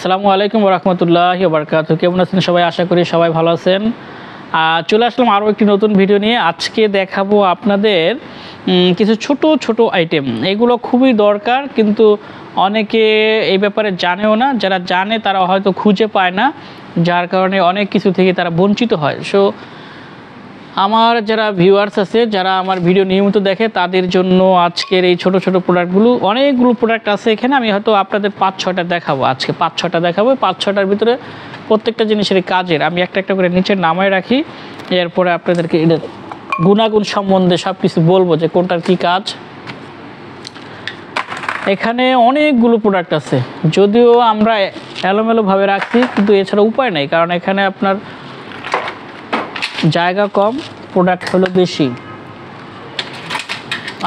আসসালামু আলাইকুম ওয়া রাহমাতুল্লাহি ওয়া বারাকাতুহু। কেমন আছেন সবাই? আশা করি সবাই ভালো আছেন। চলে আসলাম আরও একটি নতুন ভিডিও নিয়ে। আজকে দেখাবো আপনাদের কিছু ছোট ছোট আইটেম। এগুলো খুবই দরকার, কিন্তু অনেকে এই ব্যাপারে জানেও না। যারা জানে তারা হয়তো খুঁজে পায় না, যার কারণে অনেক কিছু থেকে তারা বঞ্চিত হয়। সো আমার যারা ভিউয়ার্স আছে, যারা আমার ভিডিও নিয়মিত দেখে, তাদের জন্য আজকের এই ছোট ছোট প্রোডাক্টগুলো, অনেকগুলো প্রোডাক্ট আছে এখানে। আমি হয়তো আপনাদের 5-6টা দেখাবো, আজকে 5-6টা দেখাবো। 5-6টার ভিতরে প্রত্যেকটা জিনিসের কাজের আমি একটা একটা করে নিচে নামায় রাখি। এরপরে আপনাদেরকে এটার গুণাগুণ সম্বন্ধে সব কিছু বলবো যে কোনটার কী কাজ। এখানে অনেকগুলো প্রোডাক্ট আছে, যদিও আমরা এলোমেলোভাবে রাখছি, কিন্তু এছাড়া উপায় নেই, কারণ এখানে আপনার জায়গা কম, প্রোডাক্ট হলো বেশি।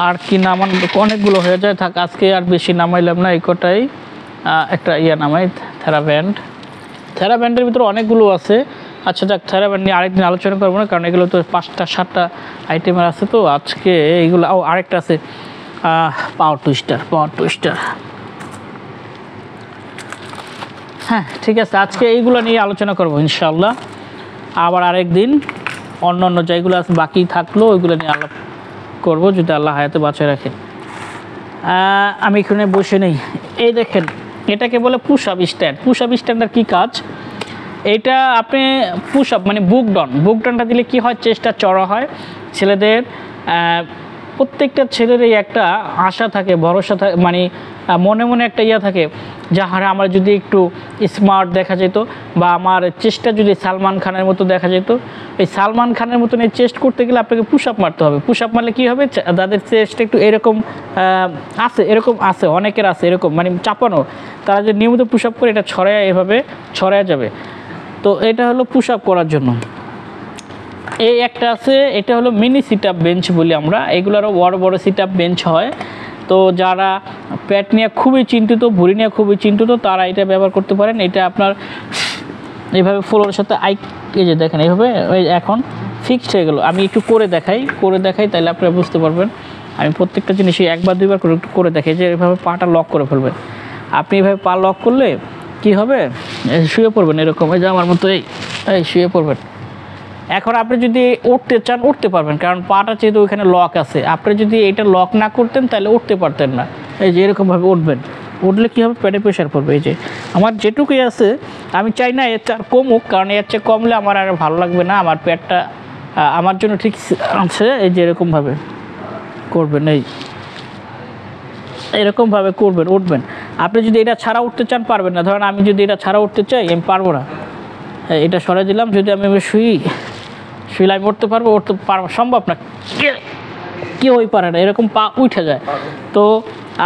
আর কি নামান অনেকগুলো হয়ে যায়, থাক আজকে আর বেশি নামাইলাম না, এই কটাই। একটা নামাই থেরাব্যান্ডের ভিতরে অনেকগুলো আছে। আচ্ছা যাক, থেরাব্যান্ড নিয়ে আরেকদিন আলোচনা করবো না, কারণ এগুলো তো 5-7টা আইটেমের আছে। তো আজকে এইগুলো আরেকটা আছে পাওয়ার টুইস্টার। হ্যাঁ ঠিক আছে, আজকে এইগুলো নিয়ে আলোচনা করবো ইনশাআল্লাহ। আবার আরেকদিন অন্য যেগুলো আছে বাকি থাকলো ওইগুলো নিয়ে আলাপ করবো, যদি আল্লাহ হায়াতে বাঁচিয়ে রাখে। আমি এখানে বসে নেই। এই দেখেন, এটাকে বলে push up stand. Push up স্ট্যান্ডের কী কাজ? এইটা আপনি পুশ আপ মানে বুক ডাউনটা দিলে কি হয়, চেস্টটা চড়া হয়। ছেলেদের প্রত্যেকটা ছেলেরই একটা আশা থাকে, ভরসা থাকে, মানে মনে মনে একটা থাকে যে হারে আমার যদি একটু স্মার্ট দেখা যেত, বা আমার চেস্টটা যদি সালমান খানের মতো দেখা যেত। এই সালমান খানের মতন এই চেস্ট করতে গেলে আপনাকে পুশ আপ মারতে হবে। পুশ আপ মারলে কী হবে, তাদের চেস্ট একটু এরকম আছে অনেকের আছে এরকম মানে চাপানো। তারা যে নিয়মিত পুশ আপ করে এটা এভাবে ছড়ায় যাবে। তো এটা হলো পুশ আপ করার জন্য। এই একটা আছে, এটা হলো মিনি সিট আপ বেঞ্চ বলি আমরা। এগুলোরও বড় সিট আপ বেঞ্চ হয়। তো যারা পেট নিয়ে খুবই চিন্তিত, ভুঁড়ি নিয়ে খুবই চিন্তিত, তারা এটা ব্যবহার করতে পারেন। এটা আপনার এইভাবে ফ্লোরের সাথে এই যে দেখেন এইভাবে এখন ফিক্সড হয়ে গেল। আমি একটু করে দেখাই তাহলে আপনারা বুঝতে পারবেন। আমি প্রত্যেকটা জিনিসই 1-2বার করে দেখাই যে এইভাবে পাটা লক করে ফেলবেন। আপনি এইভাবে পা লক করলে কি হবে, শুয়ে পড়বেন এরকম, এই যে আমার মতো এই শুয়ে পড়বেন। এখন আপনি যদি উঠতে চান উঠতে পারবেন, কারণ পাটা যেহেতু ওইখানে লক আছে। আপনি যদি এটা লক না করতেন তাহলে উঠতে পারতেন না। এই যে এরকমভাবে উঠলে কী হবে, পেটে প্রেশার পড়বে। এই যে আমার যেটুকুই আছে, আমি চাই না এর চেয়ে কমুক, কারণ এর চেয়ে কমলে আমার আর ভালো লাগবে না। আমার পেটটা আমার জন্য ঠিক আছে। এই যে এরকমভাবে করবেন, এরকমভাবে করবেন, উঠবেন। আপনি যদি এটা ছাড়া উঠতে চান পারবেন না। ধরেন আমি যদি এটা ছাড়া উঠতে চাই, আমি পারবো না। এটা সরাই দিলাম। যদি আমি শুইলে আমি উঠতে পারবো সম্ভব না, কেউই পারে না, এরকম পা উঠে যায়। তো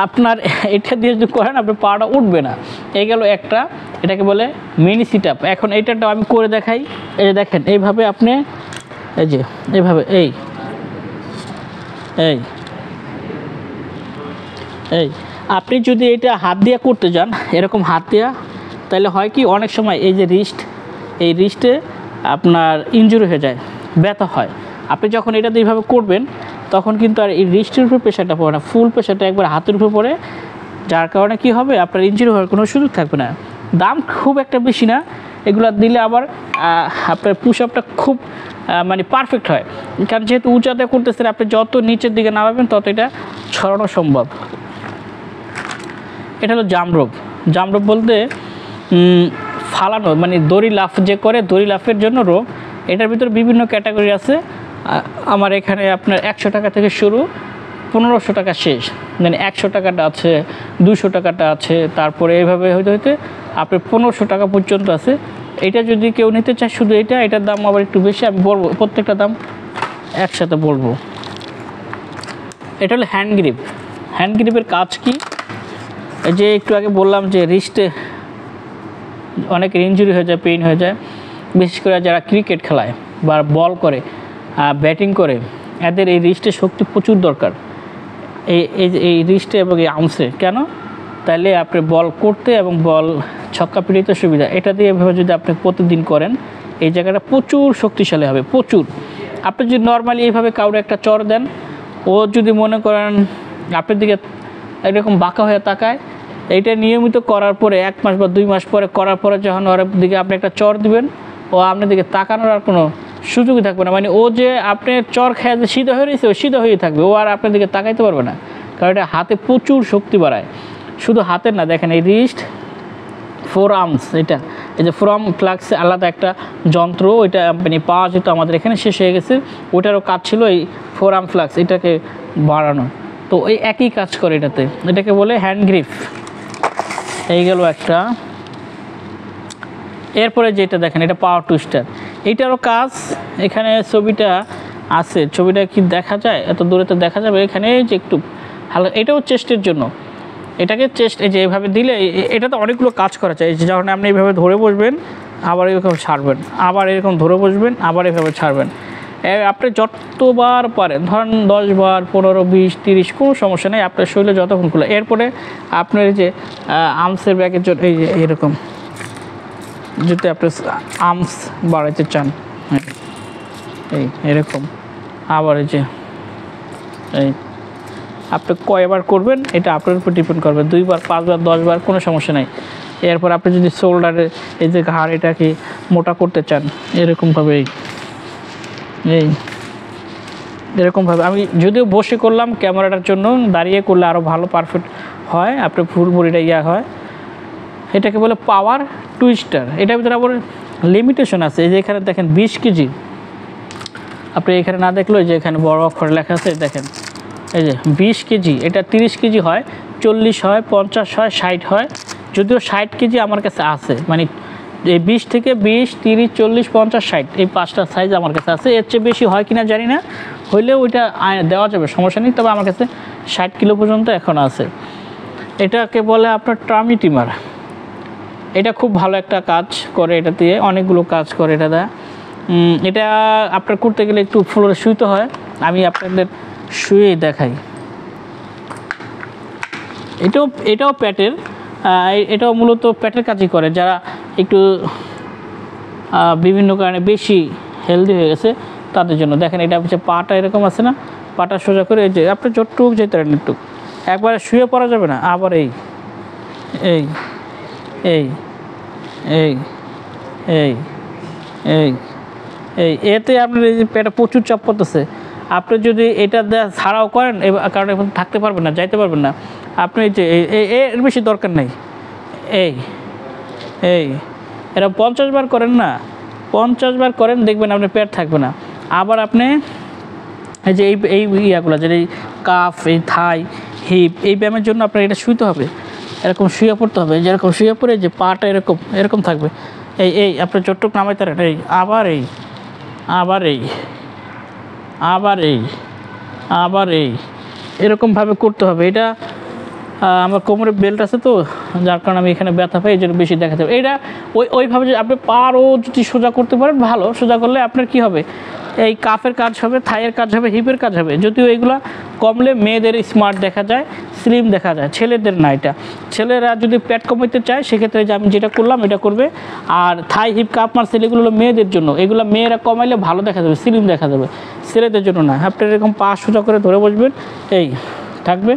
আপনার এটা দিয়ে যদি করেন, আপনার পাটা উঠবে না। এই গেল একটা, এটাকে বলে মিনি সিট আপ। এখন এইটাটা আমি করে দেখাই। এই যে দেখেন, এইভাবে আপনি এই যে এইভাবে এই আপনি যদি এটা হাত দিয়ে করতে যান, এরকম হাত দিয়া, তাহলে হয় কি, অনেক সময় এই যে এই রিস্টে আপনার ইনজুরি হয়ে যায়, ব্যথা হয়। আপনি যখন এটা এইভাবে করবেন, তখন কিন্তু আর এই রিস্টের উপরে প্রেশারটা পড়ে না, ফুল প্রেশারটা একবার হাতের উপরে পড়ে। যার কারণে কি হবে, আপনার ইনজুরি হওয়ার কোনো সুযোগ থাকবে না। দাম খুব একটা বেশি না, এগুলো দিলে আবার আপনার পুশ আপটা খুব মানে পারফেক্ট হয়। কারণ যেহেতু উঁচাতে করতেছেন, আপনি যত নিচের দিকে নামাবেন তত এটা ছড়ানো সম্ভব। এটা হলো জাম্প রোপ বলতে ফালানো, মানে দড়ি লাফ যে করে, দড়ি লাফের জন্য রোপ। এটার ভিতরে বিভিন্ন ক্যাটাগরি আছে। আমার এখানে আপনার 100 টাকা থেকে শুরু, 1500 টাকা শেষ। মানে 100 টাকাটা আছে, 200 টাকাটা আছে, তারপরে এইভাবে হইতে আপনার 1500 টাকা পর্যন্ত আছে। এটা যদি কেউ নিতে চায়, শুধু এটার দাম আবার একটু বেশি। আমি বলবো প্রত্যেকটা দাম একসাথে বলবো। এটা হলো হ্যান্ড গ্রিপের কাজ কি, এই যে একটু আগে বললাম যে রিস্টে অনেকের ইনজুরি হয়ে যায়, পেইন হয়ে যায়। বিশেষ করে যারা ক্রিকেট খেলায় বা বল করে, ব্যাটিং করে, এদের এই রিস্টে শক্তি প্রচুর দরকার। এই রিস্টে এবং এই আর্মসে কেন, তাহলে আপনি বল করতে এবং বল ছক্কা পিটিতে সুবিধা। এটা দিয়ে এভাবে যদি আপনি প্রতিদিন করেন, এই জায়গাটা প্রচুর শক্তিশালী হবে, প্রচুর। আপনি যদি নর্মালি এইভাবে কাউরে একটা চর দেন, ও যদি মনে করেন আপনার দিকে এরকম বাঁকা হয়ে তাকায়, এইটা নিয়মিত করার পরে 1 মাস বা 2 মাস পরে করার পরে যখন ওর দিকে আপনি একটা চর দিবেন, ও আপনার দিকে তাকানোর আর কোনো সুযোগই থাকবে না। মানে ও যে আপনি চর খেয়ে যে সিধা হয়ে রয়েছে, ও সিধা হয়েই থাকবে, ও আর আপনার দিকে তাকাইতে পারবে না। কারণ এটা হাতে প্রচুর শক্তি বাড়ায়। শুধু হাতের না, দেখেন এই রিস্ট, ফোর আর্মস, এটা এই যে ফোর আর্ম ফ্লাক্সে আলাদা একটা যন্ত্র, ওইটা মানে পাওয়া যেত, আমাদের এখানে শেষ হয়ে গেছে। ওইটারও কাজ ছিল এই ফোর আর্ম ফ্লাক্স এটাকে বাড়ানো। তো ওই একই কাজ করে এটাতে, এটাকে বলে হ্যান্ড গ্রিপ। এই গেল একটা। এরপরে যেটা দেখেন, এটা পাওয়ার টুইস্টার। এইটারও কাজ এখানে ছবিটা আছে, ছবিটা কি দেখা যায়, এত দূরে তো দেখা যাবে, এখানে যে একটু হালকা, এটাও চেস্টের জন্য। এটাকে চেস্ট এই যে এইভাবে দিলে এটাতে অনেকগুলো কাজ করা চাই। যে যখন আপনি এইভাবে ধরে বসবেন, আবার এরকম ছাড়বেন, আবার এরকম ধরে বসবেন, আবার এইভাবে ছাড়বেন, আপনি যতবার পারেন, ধরেন 10 বার, 15, 20, 30, কোনো সমস্যা নেই, আপনার শরীরে যতক্ষণ খুলে। এরপরে আপনার এই যে আর্মসের ব্যাগের জন্য এই যে এরকম, যদি আপনি আর্মস বাড়াইতে চান, এই এরকম, আবার এই যে এই আপনি কয়বার করবেন এটা আপনার উপর ডিপেন্ড করবে, 2 বার, 5 বার, 10 বার, কোনো সমস্যা নেই। এরপর আপনি যদি শোল্ডারে এই যে ঘাড় এটাকে মোটা করতে চান, এরকমভাবে এই এরকমভাবে, আমি যদিও বসে করলাম ক্যামেরাটার জন্য, দাঁড়িয়ে করলে আরও ভালো পারফেক্ট হয়, আপনার ফুল বডিটা হয়। এটাকে বলে পাওয়ার টুইস্টার। এটার ভিতরে আবার লিমিটেশন আছে। এই যে এখানে দেখেন 20 কেজি, আপনি এখানে না দেখলেও যে এখানে বড় অক্ষরে লেখা আছে, দেখেন এই যে 20 কেজি, এটা 30 কেজি হয়, 40 হয়, 50 হয়, 60 হয়। যদিও 60 কেজি আমার কাছে আছে, মানে এই 20 থেকে 20, 30, 40, 50, 60 এই 5টা সাইজ আমার কাছে আছে। এর চেয়ে বেশি হয় কিনা জানি না, হইলেও ওইটা দেওয়া যাবে, সমস্যা নেই। তবে আমার কাছে 60 কিলো পর্যন্ত এখন আছে। এটাকে বলে আপনার ট্রামি টিমার। এটা খুব ভালো একটা কাজ করে, এটা দিয়ে অনেকগুলো কাজ করে এটা দেয়। এটা আপনার করতে গেলে একটু ফ্লোরে শুইতে হয়, আমি আপনাদের শুয়ে দেখাই। এটাও প্যাটের, এটাও মূলত প্যাটের কাজই করে, যারা একটু বিভিন্ন কারণে বেশি হেলদি হয়ে গেছে তাদের জন্য। দেখেন এটা হচ্ছে পাটা এরকম আছে না, পাটা সোজা করে এই যে আপনি যতটুক যেতে পারেন, একটু একবারে শুয়ে পড়া যাবে না, আবার এই এই এই এই এই এই এই এতে আপনার এই যে পেটে প্রচুর চাপ পড়তেছে। আপনি যদি এটা ছাড়াও করেন, কারণ এখন থাকতে পারবেন না, যাইতে পারবেন না। আপনি এই যে এর বেশি দরকার নেই, এই এই এরকম 50 বার করেন না, 50 বার করেন, দেখবেন আপনার পেট থাকবে না। আবার আপনি এই যে এই ইয়াগুলো, যে এই কাফ, এই থাই, হিপ, এই ব্যায়ামের জন্য আপনার এটা শুইতে হবে, এরকম শুয়ে পড়তে হবে, যেরকম শুয়ে পড়ে যে পাটা এরকম থাকবে। এই আপনার চোটটুক নামাইতে পারেন, এই আবার এই আবার এই আবার এই আবার এই এরকমভাবে করতে হবে। এটা আমার কোমরে বেল্ট আছে তো, যার কারণে আমি এখানে ব্যথা পাই, এই জন্য বেশি দেখাতে হবে। এটা ওইভাবে যে আপনি পারও যদি সোজা করতে পারেন, ভালো। সোজা করলে আপনার কি হবে, এই কাফের কাজ হবে, থাইয়ের কাজ হবে, হিপের কাজ হবে। যদিও এগুলো কমলে মেয়েদের স্মার্ট দেখা যায়, স্লিম দেখা যায়, ছেলেদের না। এটা ছেলেরা যদি পেট কমাইতে চায়, সেক্ষেত্রে যে আমি যেটা করলাম এটা করবে। আর থাই, হিপ, কাপ মাসেল এগুলো হলো মেয়েদের জন্য, এগুলো মেয়েরা কমাইলে ভালো দেখা যাবে, স্লিম দেখা যাবে, ছেলেদের জন্য না। আপনি এরকম পা সোজা করে ধরে বসবেন, এই থাকবে,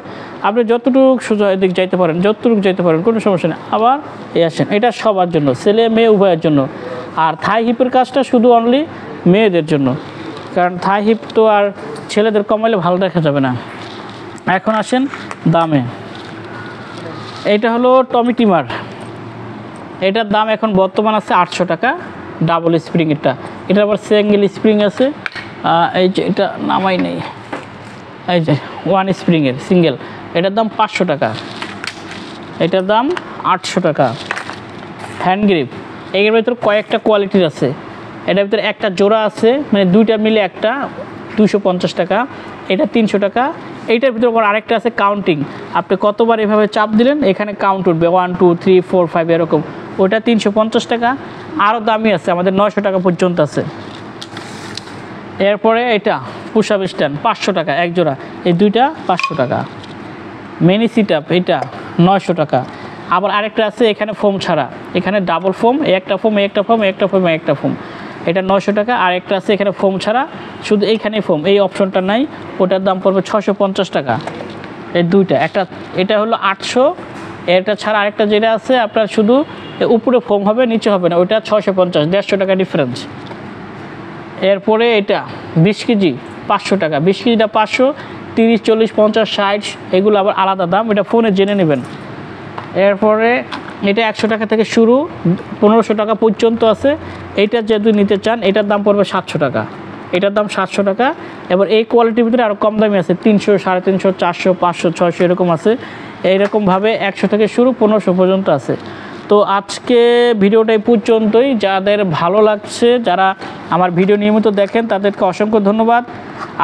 আপনি যতটুকু সোজা এদিক যাইতে পারেন, যতটুকু যাইতে পারেন, কোনো সমস্যা নেই। আবার এই আসেন, এটা সবার জন্য, ছেলে মেয়ে উভয়ের জন্য। আর থাই হিপের কাজটা শুধু অনলি মেয়েদের জন্য, কারণ থাই হিপ তো আর ছেলেদের কমাইলে ভালো দেখা যাবে না। এখন আসেন দামে। এটা হলো টমি টিমার, এটার দাম এখন বর্তমান আছে 800 টাকা, ডাবল স্প্রিং। এটা আবার সিঙ্গেল স্প্রিং আছে, এই যে এটা নামাই নেই, এই যে 1 স্প্রিংয়ের সিঙ্গেল, এটার দাম 500 টাকা, এটার দাম 800 টাকা। হ্যান্ড গ্রিপ, এর ভিতরে কয়েকটা কোয়ালিটির আছে, এটার ভিতরে একটা জোড়া আছে, মানে দুইটা মিলে একটা 250 টাকা, এটা 300 টাকা। এইটার ভিতরে আবার আরেকটা আছে কাউন্টিং, আপনি কতবার এভাবে চাপ দিলেন এখানে কাউন্ট উঠবে, 1, 2, 3, 4, 5 এরকম, ওটা 350 টাকা। আরও দামি আছে, আমাদের 900 টাকা পর্যন্ত আছে। এরপরে এটা পুশ আপ স্ট্যান্ড 500 টাকা এক জোড়া, এই দুইটা 500 টাকা। মিনি সিট আপ এটা 900 টাকা। আবার আরেকটা আছে এখানে ফোম ছাড়া, এখানে ডাবল ফোম, একটা ফোম, একটা ফোম, একটা ফোম, একটা ফোম, এটা 900 টাকা। আর একটা আছে এখানে ফোম ছাড়া, শুধু এইখানেই ফোম, এই অপশনটা নাই, ওটার দাম পড়বে 650 টাকা। এই দুইটা, একটা এটা হলো 800, এটা ছাড়া আরেকটা যেটা আছে আপনার শুধু উপরে ফোম হবে নিচে হবে না, ওইটা 650, 150 টাকা ডিফারেন্স। এরপরে এটা 20 কেজি 500 টাকা, 20 কেজিটা 500, 30, 40, 50, 60 এগুলো আবার আলাদা দাম, এটা ফোনে জেনে নেবেন। এরপরে এটা 100 টাকা থেকে শুরু 1500 টাকা পর্যন্ত আছে। এইটা যদি নিতে চান এটার দাম পড়বে 700 টাকা, এটার দাম 700 টাকা। এবার এই কোয়ালিটির ভিতরে আরও কম দামি আছে, 300, 350, 400, 500, 600 এরকম আছে। এইরকমভাবে 100 থেকে শুরু 1500 পর্যন্ত আছে। তো আজকে ভিডিওটা এই পর্যন্তই। যাদের ভালো লাগছে, যারা আমার ভিডিও নিয়মিত দেখেন তাদেরকে অসংখ্য ধন্যবাদ।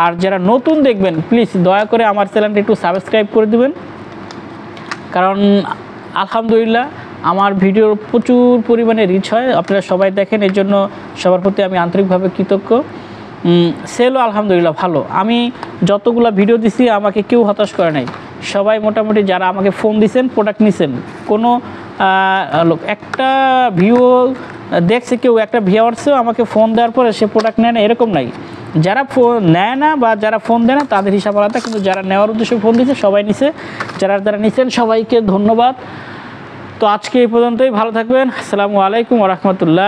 আর যারা নতুন দেখবেন প্লিজ দয়া করে আমার চ্যানেলটা একটু সাবস্ক্রাইব করে দেবেন, কারণ আলহামদুলিল্লাহ আমার ভিডিওর প্রচুর পরিমাণে রিচ হয়, আপনারা সবাই দেখেন, এই জন্য সবার প্রতি আমি আন্তরিকভাবে কৃতজ্ঞ। সেলও আলহামদুলিল্লাহ ভালো, আমি যতগুলো ভিডিও দিছি আমাকে কেউ হতাশ করে নাই, সবাই মোটামুটি যারা আমাকে ফোন দিছেন প্রোডাক্ট নিছেন, কোনো একটা ভিউ দেখছে কেউ, একটা ভিউয়ার্সও আমাকে ফোন দেওয়ার পরে সে প্রোডাক্ট নেয় না এরকম নাই। যারা ফোন নেয় না বা যারা ফোন দেয় না তাদের হিসাব আলাদা, কিন্তু যারা নেওয়ার উদ্দেশ্যে ফোন দিচ্ছে সবাই নিছে, যারা নিছেন সবাইকে ধন্যবাদ। তো আজকে এই পর্যন্তই, ভালো থাকবেন, আসসালামু আলাইকুম ওয়া রাহমাতুল্লাহ।